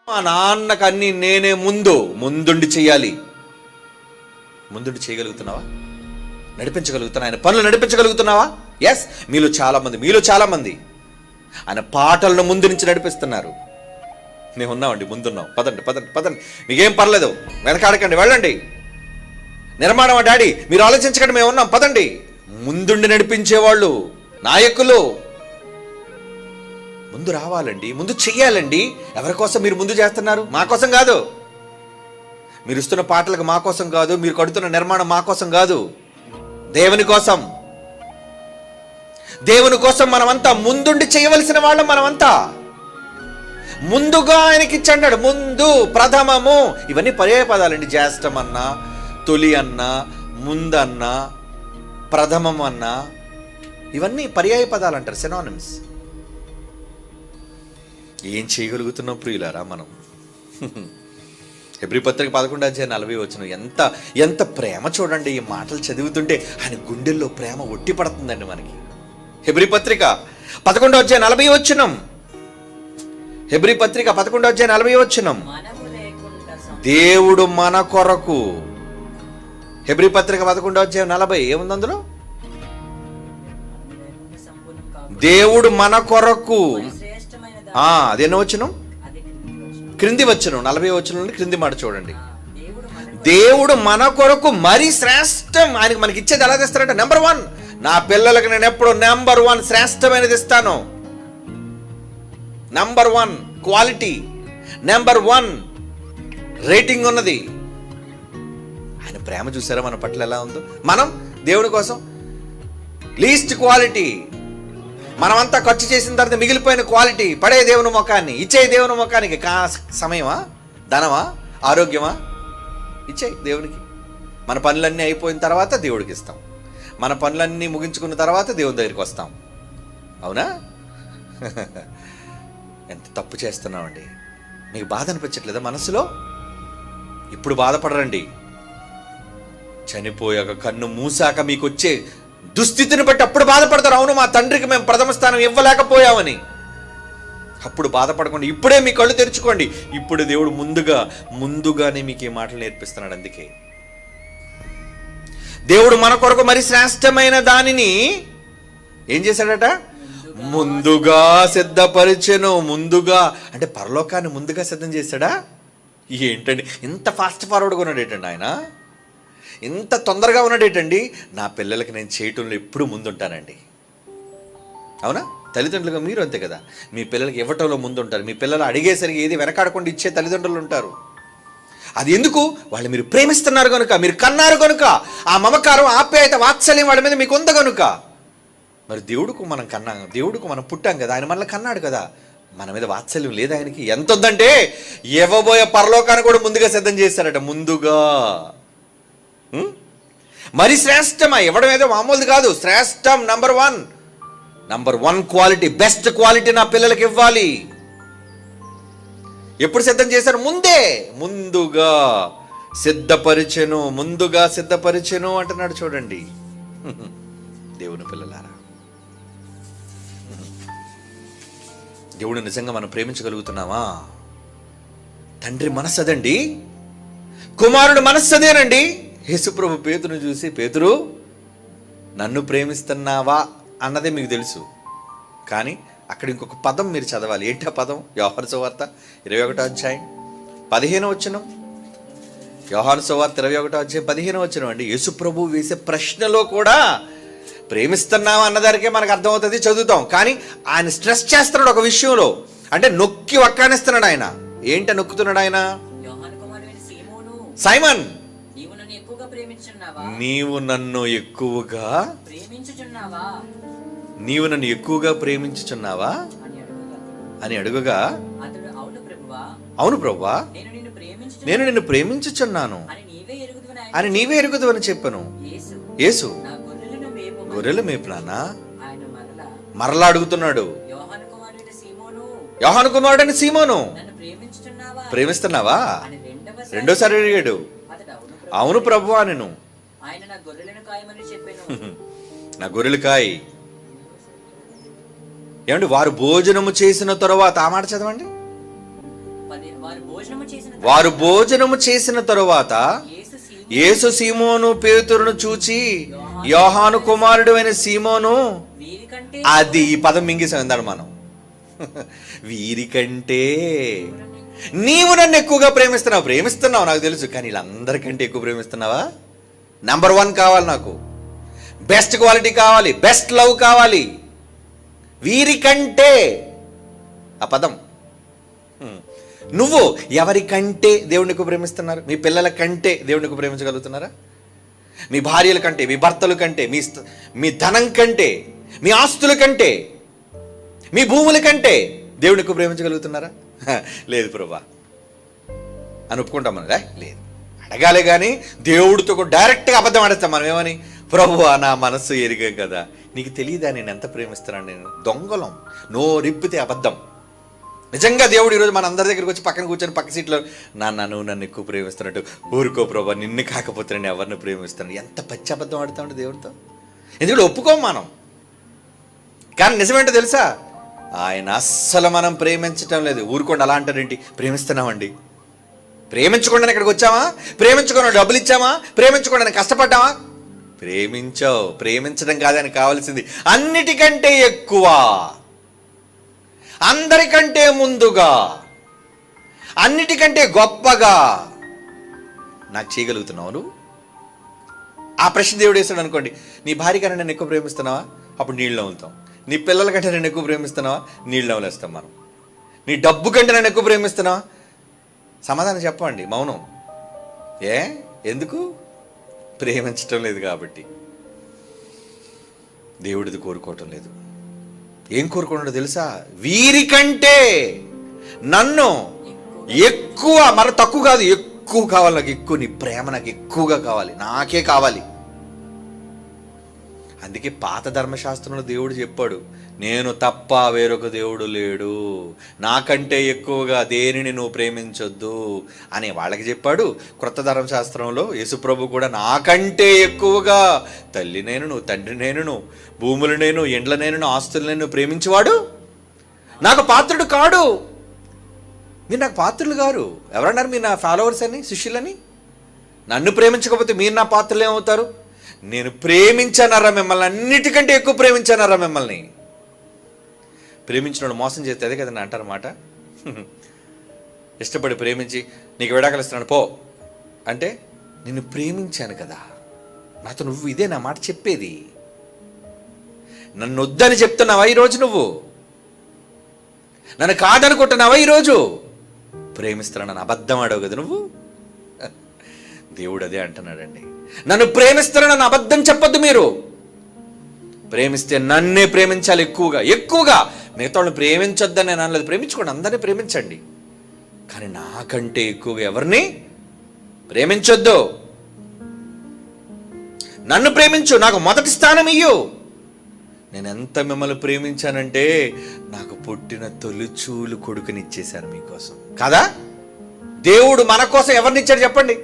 మా నాన్నకు అన్ని నేనే ముందుండి చెయ్యాలి. ముందుండి చేయగలుగుతున్నావా? నడిపించగలుగుతున్నా? ఆయన పనులు నడిపించగలుగుతున్నావా? ఎస్, మీలో చాలా మంది ఆయన పాటలను ముందు నుంచి నడిపిస్తున్నారు. మేము ఉన్నామండి, ముందున్నాం. పదండి, మీకేం పర్లేదు, వెనకాడకండి, వెళ్ళండి. నిర్మాణమా డాడీ, మీరు ఆలోచించకండి, మేము ఉన్నాం, పదండి. ముందుండి నడిపించేవాళ్ళు నాయకులు ముందు రావాలండి, ముందు చెయ్యాలండి. ఎవరి కోసం మీరు ముందు చేస్తున్నారు? మా కోసం కాదు. మీరు ఇస్తున్న పాటలకు మా కోసం కాదు, మీరు కడుతున్న నిర్మాణం మా కోసం కాదు, దేవుని కోసం. దేవుని కోసం మనమంతా ముందుండి చేయవలసిన వాళ్ళం. మనమంతా ముందుగా ఆయనకి ఇచ్చన్నాడు. ముందు, ప్రథమము, ఇవన్నీ పర్యాయ పదాలండి. జ్యేష్టం అన్నా, తొలి అన్నా, ముందన్నా, ప్రథమం అన్నా, ఇవన్నీ పర్యాయ పదాలు అంటారు, సినానిమ్స్. ఏం చేయగలుగుతున్నాం ప్రియులారా మనం? హెబ్రీ పత్రిక 11:40 ఎంత ప్రేమ చూడండి. ఈ మాటలు చదువుతుంటే ఆయన గుండెల్లో ప్రేమ ఒట్టి పడుతుందండి మనకి. హెబ్రీ పత్రిక 11:40. హెబ్రీ పత్రిక 11:40. దేవుడు మన కొరకు. హెబ్రీ పత్రిక 11:40 ఏముంది అందులో? దేవుడు మన కొరకు. అదేనో వచనం? క్రింది వచనం, 40వ వచనం క్రింది మాట చూడండి. దేవుడు మన కొరకు మరి శ్రేష్టం. ఆయనకి మనకి ఇచ్చేది ఎలా తెస్తారంటే, నెంబర్ 1, నా పిల్లలకి నేను ఎప్పుడు నెంబర్ 1 శ్రేష్టమైనది ఇస్తాను. నెంబర్ 1 క్వాలిటీ, నెంబర్ 1 రేటింగ్ ఉన్నది. ఆయన ప్రేమ చూసారా మన పట్ల ఎలా ఉందో? మనం దేవుని కోసం లీస్ట్ క్వాలిటీ. మనమంతా ఖర్చు చేసిన తర్వాత మిగిలిపోయిన క్వాలిటీ పడే దేవుని ముఖాన్ని, ఇచ్చే దేవుని ముఖానికి. సమయమా, ధనమా, ఆరోగ్యమా? ఇచ్చేయి దేవునికి. మన పనులన్నీ అయిపోయిన తర్వాత దేవుడికి ఇస్తాం. మన పనులన్నీ ముగించుకున్న తర్వాత దేవుని దగ్గరికి వస్తాం. అవునా? ఎంత తప్పు చేస్తున్నామండి. మీకు బాధ అనిపించట్లేదా మనసులో? ఇప్పుడు బాధపడరండి. చనిపోయాక, కన్ను మూసాక మీకు వచ్చే దుస్థితిని బట్టి అప్పుడు బాధపడతారు. అవును, మా తండ్రికి మేము ప్రథమ స్థానం ఇవ్వలేకపోయామని. అప్పుడు బాధపడకుండా ఇప్పుడే మీ కళ్ళు తెరుచుకోండి. ఇప్పుడు దేవుడు ముందుగానే మీకు ఈ మాటలు నేర్పిస్తున్నాడు. అందుకే దేవుడు మన కొరకు మరి శ్రేష్టమైన దానిని ఏం చేశాడట? ముందుగా సిద్ధపరిచెను. ముందుగా అంటే పరలోకాన్ని ముందుగా సిద్ధం చేశాడా? ఏంటండి ఇంత ఫాస్ట్ ఫార్వర్డ్గా ఉన్నాడు ఏంటండి ఆయన? ఇంత తొందరగా ఉన్నాడు ఏంటండి? నా పిల్లలకి నేను చేయటంలో ఎప్పుడు ముందుంటానండి. అవునా? తల్లిదండ్రులుగా మీరు అంతే కదా. మీ పిల్లలకి ఇవ్వటంలో ముందుంటారు. మీ పిల్లలు అడిగేసరికి ఏది వెనకాడకుండా ఇచ్చే తల్లిదండ్రులు ఉంటారు. అది ఎందుకు? వాళ్ళు మీరు ప్రేమిస్తున్నారు కనుక, మీరు కన్నారు కనుక, ఆ మమకారం, ఆప్యాయత, వాత్సల్యం వాళ్ళ మీద మీకు ఉంది కనుక. మరి దేవుడుకు మనం కన్నాం, దేవుడుకు మనం పుట్టాం కదా, ఆయన మనల్ని కన్నాడు కదా, మన మీద వాత్సల్యం లేదు ఆయనకి? ఎంత ఉందంటే ఇవ్వబోయే పరలోకాన్ని కూడా ముందుగా సిద్ధం చేశారట. ముందుగా మరి శ్రేష్టమా? ఇవ్వడం ఏదో మామూలుది కాదు, శ్రేష్టం. నంబర్ 1 క్వాలిటీ, బెస్ట్ క్వాలిటీ నా పిల్లలకి ఇవ్వాలి. ఎప్పుడు సిద్ధం చేశారు? ముందుగా సిద్ధపరిచెను అంటున్నాడు. చూడండి దేవుని పిల్లలారా, దేవుడు నిజంగా మనం ప్రేమించగలుగుతున్నామా? తండ్రి మనస్సు అదండి, కుమారుడు మనస్సు అదేనండి. యేసుప్రభు పేతురుని చూసి, పేతురు నన్ను ప్రేమిస్తున్నావా అన్నదే మీకు తెలుసు. కానీ అక్కడ ఇంకొక పదం మీరు చదవాలి. ఏంటి ఆ పదం? యోహాను సువార్త 21:15. యోహాను సువార్త 21:15 అండి. యేసుప్రభు వేసే ప్రశ్నలో కూడా ప్రేమిస్తున్నావా అన్నదానికే మనకు అర్థమవుతుంది, చదువుతాం. కానీ ఆయన స్ట్రెస్ చేస్తున్నాడు ఒక విషయంలో, అంటే నొక్కి వక్కానిస్తున్నాడు ఆయన. ఏంట నొక్కుతున్నాడు ఆయన? సైమన్, నీవు నన్ను ఎక్కువగా ప్రేమించుచున్నావా అని అడుగగా, అవును ప్రభువా, నేను నిన్ను ప్రేమించుచున్నాను అని నీవే ఎరుగుదు అని చెప్పను. యేసు, గొర్రెలు మేపునానా? మరలా అడుగుతున్నాడు. యోహాను కుమారుడైన సీమోను, ప్రేమిస్తున్నావా? రెండోసారి అడిగాడు. అవును ప్రభువా నేను. నా గొర్రెలు కాయి. ఏమండి, వారు భోజనము చేసిన తరువాత, ఆ మాట చదవండి. వారు భోజనము చేసిన తరువాత యేసు సీమోను పేతురును చూచి, యోహాను కుమారుడు అయిన సీమోను, అది ఈ పదం మింగేసాం ఎందాడు మనం, వీరికంటే నీవు నన్ను ఎక్కువగా ప్రేమిస్తున్నావు నాకు తెలుసు, కానీ వీళ్ళందరికంటే ఎక్కువ ప్రేమిస్తున్నావా? నెంబర్ 1 కావాలి నాకు, బెస్ట్ క్వాలిటీ కావాలి, బెస్ట్ లవ్ కావాలి. వీరికంటే ఆ పదం. నువ్వు ఎవరికంటే దేవుడిని ఎక్కువ ప్రేమిస్తున్నారు? మీ పిల్లల కంటే దేవుడిని ఎక్కువ ప్రేమించగలుగుతున్నారా? మీ భార్యల కంటే, మీ భర్తల కంటే, మీ ధనం కంటే, మీ ఆస్తుల కంటే, మీ భూముల కంటే దేవుడిని ఎక్కువ ప్రేమించగలుగుతున్నారా? లేదు ప్రభా అని ఒప్పుకుంటాం మనం. లేదు, అడగాలి. కానీ దేవుడితో డైరెక్ట్గా అబద్ధం ఆడేస్తాం మనం. ఏమని? ప్రభువా నా మనస్సు ఎరిగాం కదా, నీకు తెలియదా నేను ఎంత ప్రేమిస్తున్నాను. నేను దొంగలం, నోరిప్పితే అబద్ధం. నిజంగా దేవుడు ఈరోజు మన అందరి దగ్గరికి వచ్చి పక్కన కూర్చొని పక్క సీట్లో, నువ్వు నన్ను ఎక్కువ ప్రేమిస్తున్నట్టు, ఊరుకో ప్రభా, నిన్ను కాకపోతే నేను ఎవరిని ప్రేమిస్తాను. ఎంత పచ్చి అబద్ధం ఆడుతామంటే దేవుడితో. ఎందుకంటే ఒప్పుకోం మనం. కానీ నిజమేంటో తెలుసా, ఆయన అస్సలు మనం ప్రేమించటం లేదు. ఊరుకోండి అలా అంటారేంటి? ప్రేమిస్తున్నామండి. ప్రేమించకుండా ఇక్కడికి వచ్చామా? ప్రేమించకుండా డబ్బులు ఇచ్చామా? ప్రేమించకుండా కష్టపడ్డామా? ప్రేమించావు. ప్రేమించడం కాదని కావాల్సింది అన్నిటికంటే ఎక్కువ, అందరికంటే ముందుగా, అన్నిటికంటే గొప్పగా నాకు చేయగలుగుతున్నావు నువ్వు? ఆ ప్రశ్న దేవుడు వేస్తాడు అనుకోండి. నీ భార్య కన్నా నేను ఎక్కువ ప్రేమిస్తున్నావా? అప్పుడు నీళ్ళు నవ్వుతాం. నీ పిల్లల కంటే నేను ఎక్కువ ప్రేమిస్తున్నావా? నీళ్ళు నవ్వులేస్తాం మనం. నీ డబ్బు కంటే నేను ఎక్కువ ప్రేమిస్తున్నావా? సమాధానం చెప్పండి. మౌనం. ఎందుకు? ప్రేమించటం లేదు కాబట్టి. దేవుడిది కోరుకోవటం లేదు. ఏం కోరుకున్నాడో తెలుసా? వీరికంటే నన్ను ఎక్కువ, మరి తక్కువ కాదు, ఎక్కువ కావాలి నాకు. ఎక్కువ నీ ప్రేమ నాకు ఎక్కువగా కావాలి, నాకే కావాలి. అందుకే పాత ధర్మశాస్త్రంలో దేవుడు చెప్పాడు, నేను తప్ప వేరొక దేవుడు లేడు, నాకంటే ఎక్కువగా దేనిని నువ్వు ప్రేమించొద్దు అని వాళ్ళకి చెప్పాడు. క్రొత్త ధర్మశాస్త్రంలో యేసుప్రభు కూడా నాకంటే ఎక్కువగా తల్లి నేను, తండ్రి నేను, భూములు నేను, ఎండ్ల నేను, ఆస్తులు నేను ప్రేమించేవాడు నాకు పాత్రుడు కాడు. మీరు నాకు పాత్రులు గారు. ఎవరన్నారు మీరు నా ఫాలోవర్స్ అని, శిష్యులని? నన్ను ప్రేమించకపోతే మీరు నా పాత్రలు ఏమవుతారు? నేను ప్రేమించానరా మిమ్మల్ని, అన్నిటికంటే ఎక్కువ ప్రేమించానరా మిమ్మల్ని. ప్రేమించిన మోసం చేస్తే అదే కదండి అంటారన్నమాట. ఇష్టపడి ప్రేమించి నీకు విడాకులు ఇస్తున్నాను పో అంటే, నిన్ను ప్రేమించాను కదా, నాతో నువ్వు ఇదే నా మాట చెప్పేది. నన్ను వద్దని చెప్తున్నావా ఈరోజు? నువ్వు నన్ను కాదనుకుంటున్నావా ఈరోజు? ప్రేమిస్తున్నాను అబద్ధం ఆడవు కదా నువ్వు. దేవుడు అదే అంటున్నాడండి, నన్ను ప్రేమిస్తున్నానని అబద్ధం చెప్పొద్దు మీరు. ప్రేమిస్తే నన్నే ప్రేమించాలి ఎక్కువగా, ఎక్కువగా. మిగతా వాళ్ళని ప్రేమించొద్దని నేను అనలేదు. ప్రేమించుకోండి, అందరినీ ప్రేమించండి, కానీ నాకంటే ఎక్కువగా ఎవరిని ప్రేమించొద్దు. నన్ను ప్రేమించు, నాకు మొదటి స్థానం ఇయ్యు. నేను ఎంత మిమ్మల్ని ప్రేమించానంటే నాకు పుట్టిన తొలిచూలు కొడుకునిచ్చేశాను మీకోసం. కాదా? దేవుడు మన కోసం ఎవరినిచ్చాడు చెప్పండి?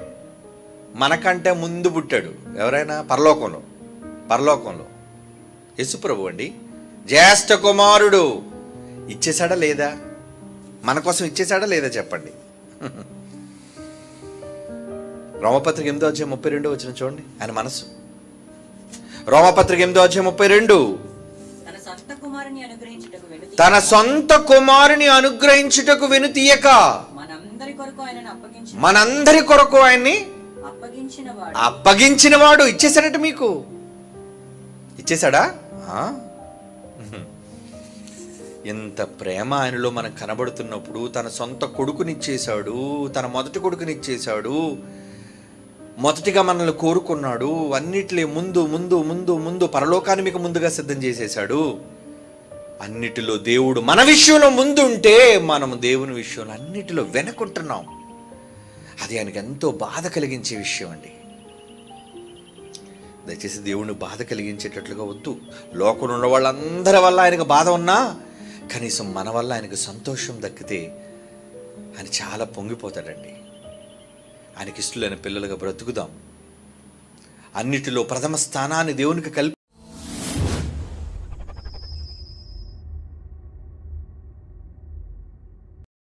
మనకంటే ముందు పుట్టాడు. ఎవరైనా? పరలోకంలో యేసుప్రభు అండి, జ్యేష్ఠ కుమారుడు. ఇచ్చేశాడా లేదా? మన కోసం ఇచ్చేశాడా లేదా చెప్పండి? రోమపత్రిక 8:32 చూడండి. ఆయన మనసు. రోమపత్రిక 8:32, తన సొంత కుమారుని అనుగ్రహించుటకు వెనుతీయక మనందరి కొరకు ఆయన్ని అప్పగించిన వాడు. ఇచ్చేశాడట మీకు. ఇచ్చేశాడా? ఎంత ప్రేమ ఆయనలో మనకు కనబడుతున్నప్పుడు తన సొంత కొడుకునిచ్చేశాడు, తన మొదటి కొడుకునిచ్చేశాడు. మొదటిగా మనల్ని కోరుకున్నాడు. అన్నిటిలో ముందు ముందు ముందు ముందు పరలోకాన్ని మీకు ముందుగా సిద్ధం చేసేశాడు. అన్నిటిలో దేవుడు మన విషయంలో ముందు ఉంటే మనం దేవుని విషయంలో అన్నిటిలో వెనుకుంటున్నాం. అది ఆయనకు ఎంతో బాధ కలిగించే విషయం అండి. దయచేసి దేవుని బాధ కలిగించేటట్లుగా వద్దు. లోకంలో ఉన్న వాళ్ళందరి వల్ల ఆయనకు బాధ ఉన్నా కనీసం మన వల్ల ఆయనకు సంతోషం దక్కితే ఆయన చాలా పొంగిపోతాడండి. ఆయనకి ఇష్టలైన పిల్లలుగా బ్రతుకుదాం. అన్నిటిలో ప్రథమ స్థానాన్ని దేవునికి